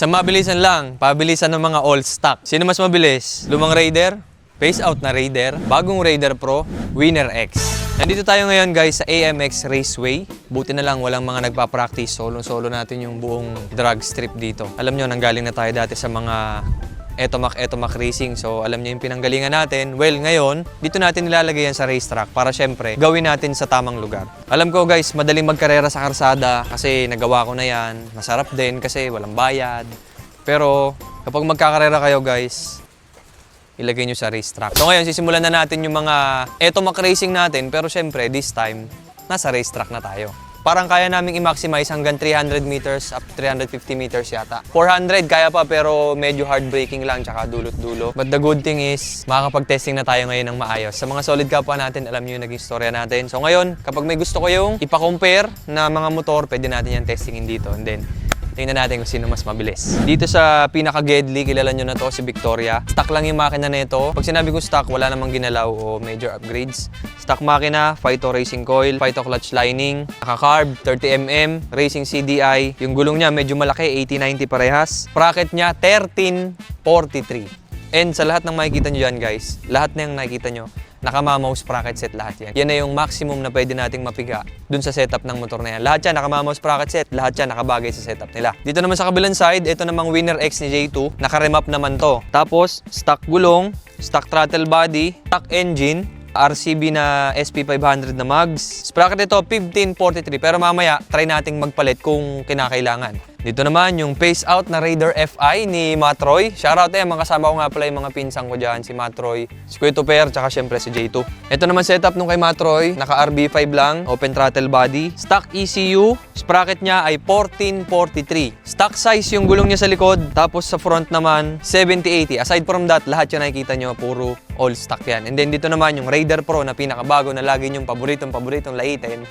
Sa mabilisan lang, pabilisan ng mga all stock. Sino mas mabilis? Lumang Raider? Phase out na Raider? Bagong Raider Pro? Winner X? Nandito tayo ngayon guys sa AMX Raceway. Buti na lang walang mga nagpa-practice. Solo natin yung buong drag strip dito. Alam nyo, nanggaling na tayo dati sa mga Etomac Racing. So alam niyo yung pinanggalingan natin. Well, ngayon, dito natin nilalagay yan sa racetrack para syempre gawin natin sa tamang lugar. Alam ko guys, madaling magkarera sa karsada kasi nagawa ko na yan. Masarap din kasi walang bayad. Pero kapag magkakarera kayo guys, ilagay nyo sa racetrack. So ngayon, sisimulan na natin yung mga Etomac Racing natin. Pero syempre, this time, nasa racetrack na tayo. Parang kaya naming i-maximize hanggang 300 meters up to 350 meters yata. 400 kaya pa pero medyo hard braking lang tsaka dulot-dulo. But the good thing is, makakapag-testing na tayo ngayon ng maayos. Sa mga solid kapwa natin, alam nyo yung naging storya natin. So ngayon, kapag may gusto ko yung ipa-compare na mga motor, pwede natin yan testingin dito. And then, tingnan natin kung sino mas mabilis. Dito sa pinaka-gedli, kilala nyo na to, si Victoria. Stock lang yung makina nito. Pag sinabi ko stock, wala namang ginalaw o major upgrades. Stock makina, Phyto racing coil, Phyto clutch lining, naka-carb, 30mm, racing CDI. Yung gulong niya medyo malaki, 80-90 parehas. Bracket niya, 1343. And sa lahat ng makikita nyo dyan guys, lahat na yung nakikita nyo, naka-mouse sprocket set lahat yan. Yan na yung maximum na pwede nating mapiga dun sa setup ng motor na yan. Lahat yan naka-mouse sprocket set, lahat yan nakabagay sa setup nila. Dito naman sa kabilang side, ito namang Winner X ni J2, naka-remap naman to. Tapos, stock gulong, stock throttle body, stock engine, RCB na SP500 na mags. Sprocket ito, 1543. Pero mamaya, try nating magpalit kung kinakailangan. Dito naman yung phase out na Raider FI ni Matroy. Shoutout mga kasama ko nga pala yung mga pinsang ko dyan, si Matroy, si Kuya Tuper, tsaka syempre si J2. Ito naman setup nung kay Matroy, naka RB5 lang, open throttle body. Stock ECU, sprocket niya ay 1443. Stock size yung gulong niya sa likod, tapos sa front naman, 7080. Aside from that, lahat yung nakikita nyo, puro all stock yan. And then dito naman yung Raider Pro na pinakabago na lagi yung paboritong laitin.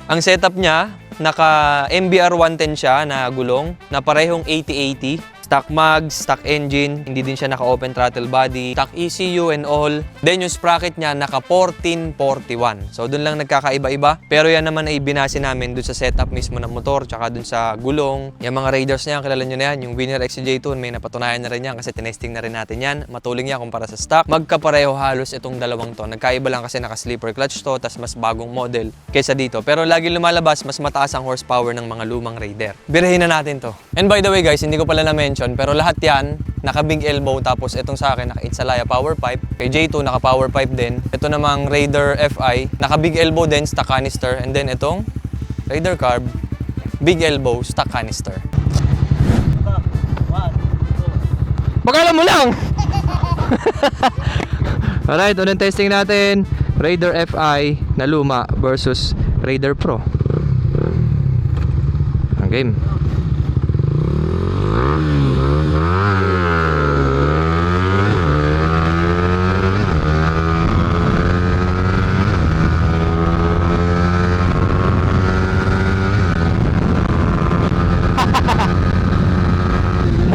Ang setup niya, naka MBR 110 siya na gulong na parehong 8080. Stock mags, stock engine, hindi din siya naka-open throttle body, stock ECU and all. Then yung sprocket niya naka 1441. So doon lang nagkakaiba-iba. Pero yan naman ay binase namin doon sa setup mismo ng motor, tsaka doon sa gulong. Yung mga Raiders niya, kilala nyo na yan. Yung Winner X J2, may napatunayan na rin yan kasi tinesting na rin natin yan. Matuling yan kumpara sa stock. Magkapareho halos itong dalawang to. Nagkaiba lang kasi naka-slipper clutch to, tas mas bagong model kaysa dito. Pero lagi lumalabas, mas mataas ang horsepower ng mga lumang Raider. Birahin na natin to. And by the way guys, hindi ko pala na-mention, pero lahat yan, naka big elbow, tapos itong sa akin, naka Itsalaya power pipe. Kay J2, naka power pipe din. Ito namang Raider FI, naka big elbow din, stock canister. And then itong Raider Carb, big elbow, stock canister. Pag-alam mo lang! Alright, unang testing natin, Raider FI na luma versus Raider Pro. Ang game.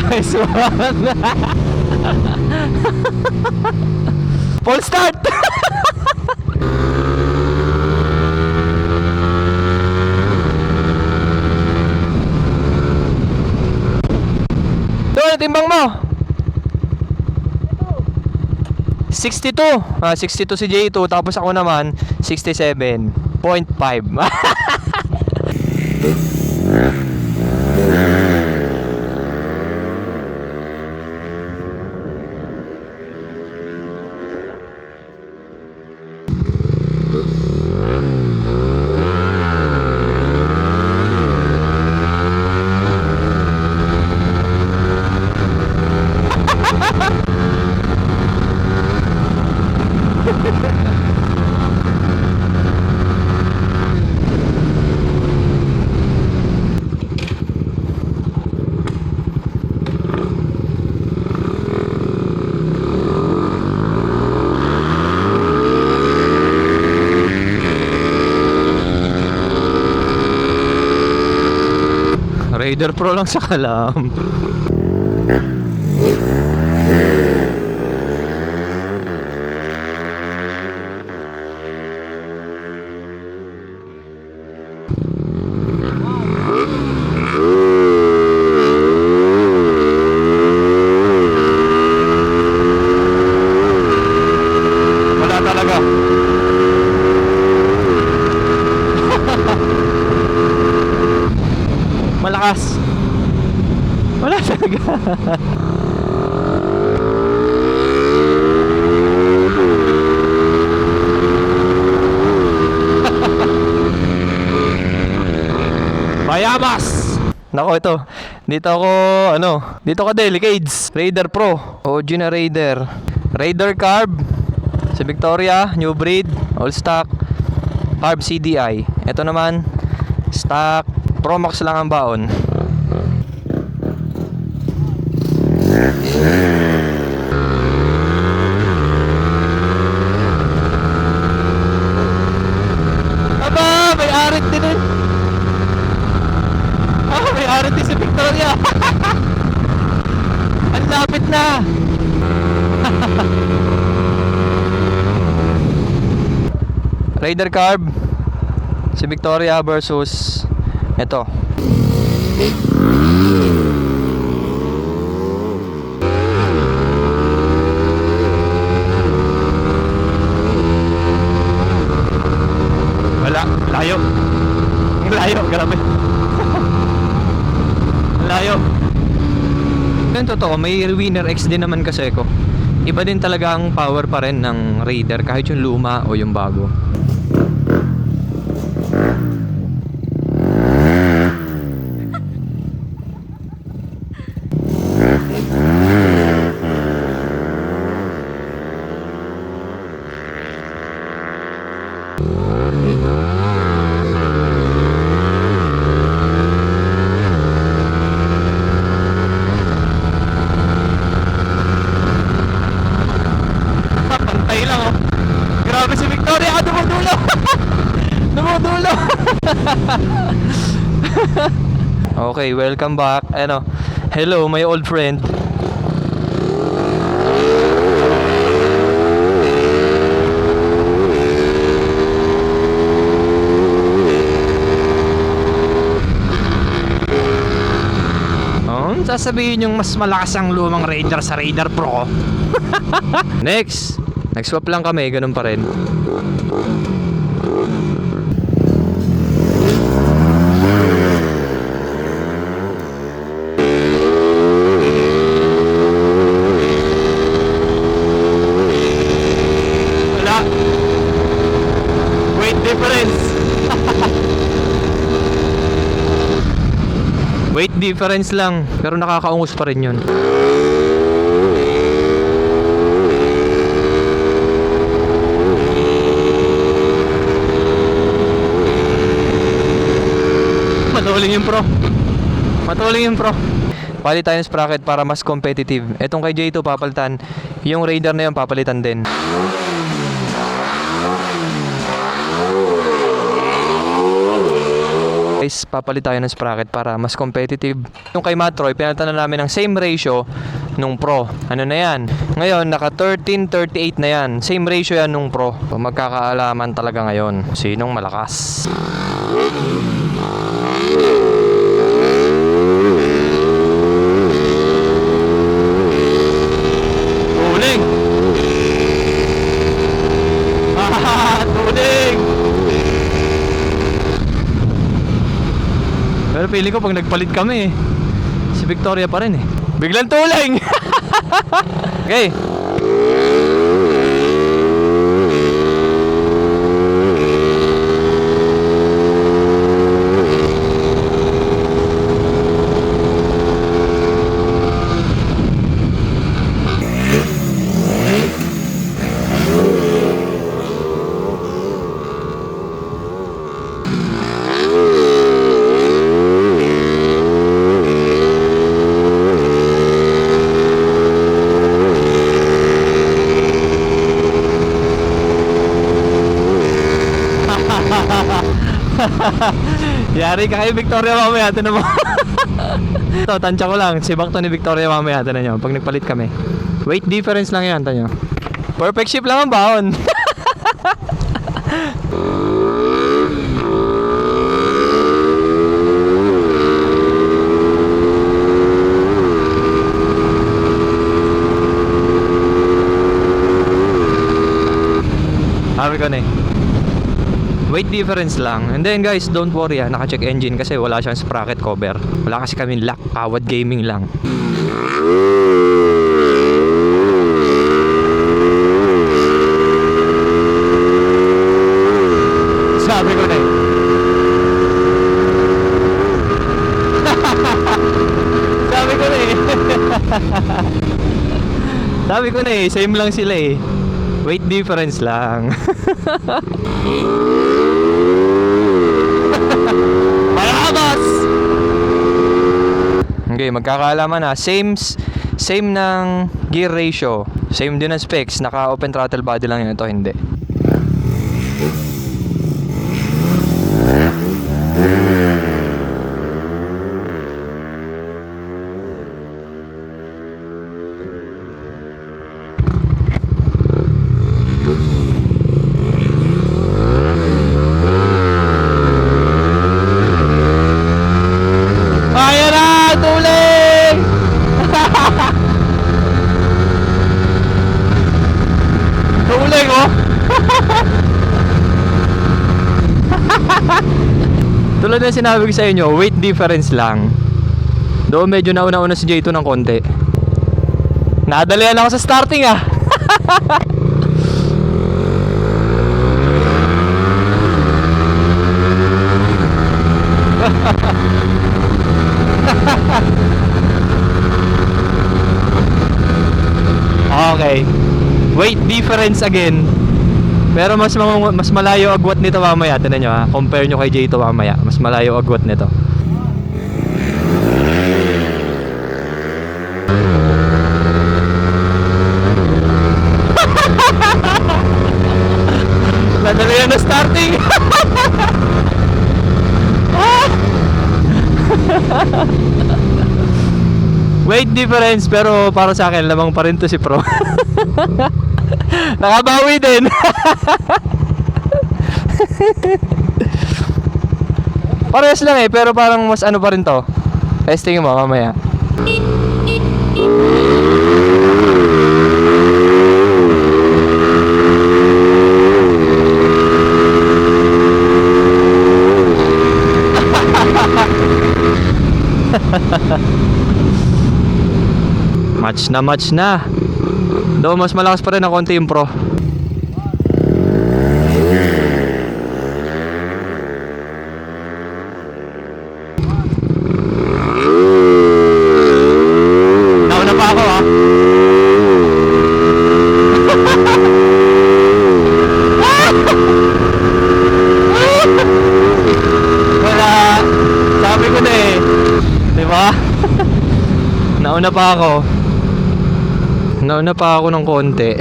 Nice one! Full start! Doon, timbang mo! 62! 62 si J2, tapos ako naman 67.5. Raider Pro lang sa kalam. talaga. Bayabas! Nako, ito. Dito ako, dito ka Delicades. Raider Pro. OG na Raider. Raider Carb. Sa Victoria, new breed. All stock. Carb CDI. Ito naman, stock. Pro Max lang ang baon. Aba, may arit din eh. May arit din sa Victoria. Ang lapit na. Raider Carb si Victoria versus ito. Wala, layo. Layo, grabe. Layo. Yan totoo, may Winner X din naman kasi ko. Iba din talaga ang power pa rin ng Raider kahit yung luma o yung bago. Pantay lang oh. Grabe si Victoria, dumudulo. Dumudulo. Okay, welcome back. Hello my old friend. Sasabihin yung mas malakas ang lumang Raider sa Raider Pro. Next, nag-swap lang kami, ganun pa rin. Wala. Weight difference. Weight difference lang, pero nakakaungus pa rin yun. Matuling yung Pro. Matuling yung Pro. Palit tayo ng sprocket para mas competitive. Etong kay J2 papalitan. Yung Raider na yun papalitan din. Guys, papalit tayo ng sprocket para mas competitive. Yung kay Matroy, pinalitan na namin ng same ratio nung Pro. Ano na yan? Ngayon, naka 13:38 na yan. Same ratio yan nung Pro. Magkakaalaman talaga ngayon. Sinong malakas? Tuling! Tuling! Pero feeling ko pag nagpalit kami si Victoria pa rin eh. Biglang tuling! Okay. Yari ka kay Victoria mamaya, tinan mo. Ito, tansya ko lang. Si Bakto ni Victoria mamaya, tinan nyo. Pag nagpalit kami. Weight difference lang yan, tinan nyo. Perfect ship lang ang baon. Sabi ko na eh. Weight difference lang. And then guys, don't worry naka-check engine kasi wala siyang sprocket cover. Wala kasi kami lock, kawad gaming lang. Sabi ko na eh. Sabi ko na eh. Sabi ko na eh, same lang sila eh. Weight difference lang. Palabas! Okay, magkakaalaman na. Same ng gear ratio. Same din ang specs. Naka open throttle body lang yun. Ito hindi. Ayan na! Tuling! Tuling oh! Tulad na sinabi ko sa inyo, weight difference lang. Doon medyo nauna-una si J2 ng konti. Nadalian ako sa starting ah! Okay. Weight difference again. Pero mas malayo agwat nito mamaya. Tignan nyo ha. Compare nyo kay J2 mamaya. Mas malayo agwat nito. Nadali yan na starting. Weight difference pero para sa akin lamang pa rin to si Pro. Nakabawi din. Parehas lang eh pero parang mas ano pa rin to. Testing mo mamaya. Match na. Though mas malakas pa rin ang konti yung Pro. Nauna pa ako ha. Wala. Sabi ko na eh. Diba? Nauna pa ako. Nauna pa ako ng konti.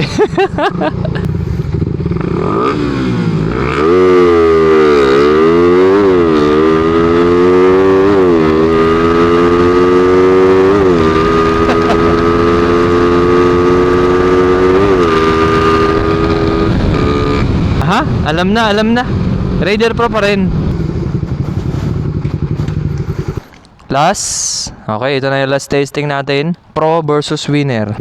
Ha? Alam na. Raider Pro pa rin. Last. Okay, ito na yung last testing natin. Pro versus winner.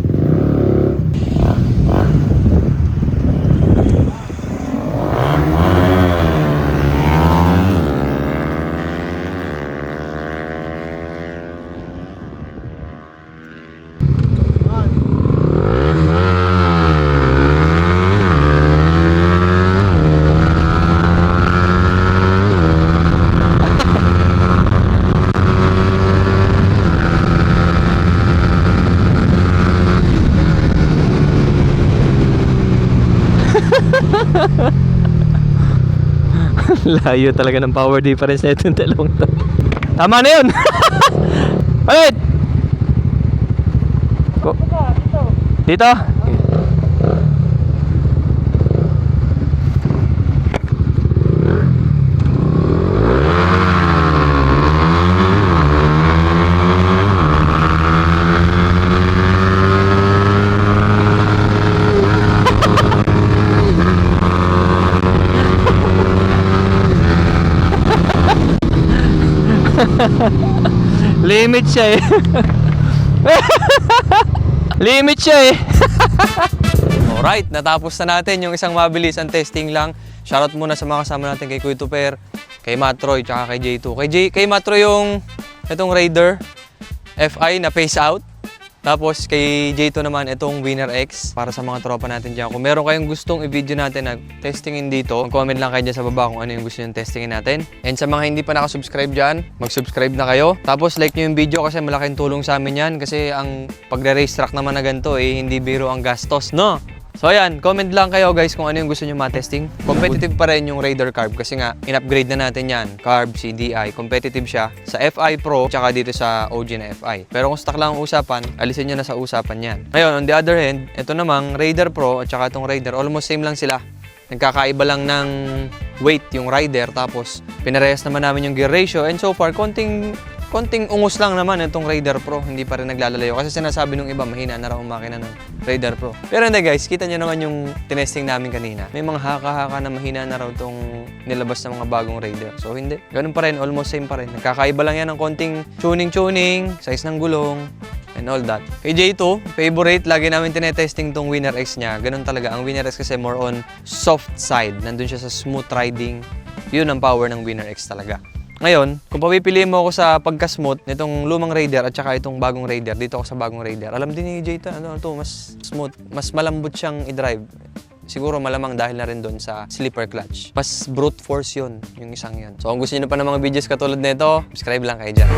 Layo talaga ng power difference na itong dalawang to. Tama na yun. Alright. Dito? Limit siya eh. Limit siya eh. Alright, natapos na natin yung isang mabilis ang testing lang Shoutout muna sa mga kasama natin kay Kuya Tuper, kay Matroy, tsaka kay J2. Kay Matroy yung itong Raider FI na face out. Tapos kay J2 naman itong Winner X para sa mga tropa natin dyan. Kung meron kayong gustong i-video natin na testingin dito, mag-comment lang kayo dyan sa baba kung ano yung gusto nyo testingin natin. And sa mga hindi pa nakasubscribe dyan, mag-subscribe na kayo. Tapos like nyo yung video kasi malaking tulong sa amin yan. Kasi ang pagre-racetrack naman na ganito hindi biro ang gastos, no? So ayan, comment lang kayo guys kung ano yung gusto nyo matesting. Competitive pa rin yung Raider Carb kasi nga in-upgrade na natin yan. Carb, CDI, competitive siya sa FI Pro tsaka dito sa OG na FI. Pero kung stock lang ang usapan, alisin nyo na sa usapan yan. Ngayon, on the other hand, ito namang Raider Pro at tsaka itong Raider, almost same lang sila. Nagkakaiba lang ng weight yung rider tapos pinarehas naman namin yung gear ratio and so far, konting ungus lang naman itong Raider Pro, hindi pa rin naglalalayo kasi sinasabi nung iba mahina na raw ang makina ng Raider Pro. Pero hindi guys, kita nyo naman yung tinesting namin kanina. May mga haka-haka na mahina na raw itong nilabas ng mga bagong Raider. So hindi, ganun pa rin, almost same pa rin. Nagkakaiba lang yan ng konting tuning, size ng gulong, and all that. Kay J2, favorite, lagi namin tinetesting tong Winner X niya. Ganun talaga, ang Winner X kasi more on soft side. Nandun siya sa smooth riding. Yun ang power ng Winner X talaga. Ngayon, kung papipiliin mo ako sa pagka-smooth nitong lumang Raider at saka itong bagong Raider, dito ako sa bagong Raider. Alam din ni J2, mas smooth, mas malambot siyang i-drive. Siguro malamang dahil na rin doon sa slipper clutch. Mas brute force yun, yung isang yun. So kung gusto niyo pa ng mga videos katulad nito, subscribe lang kayo dyan.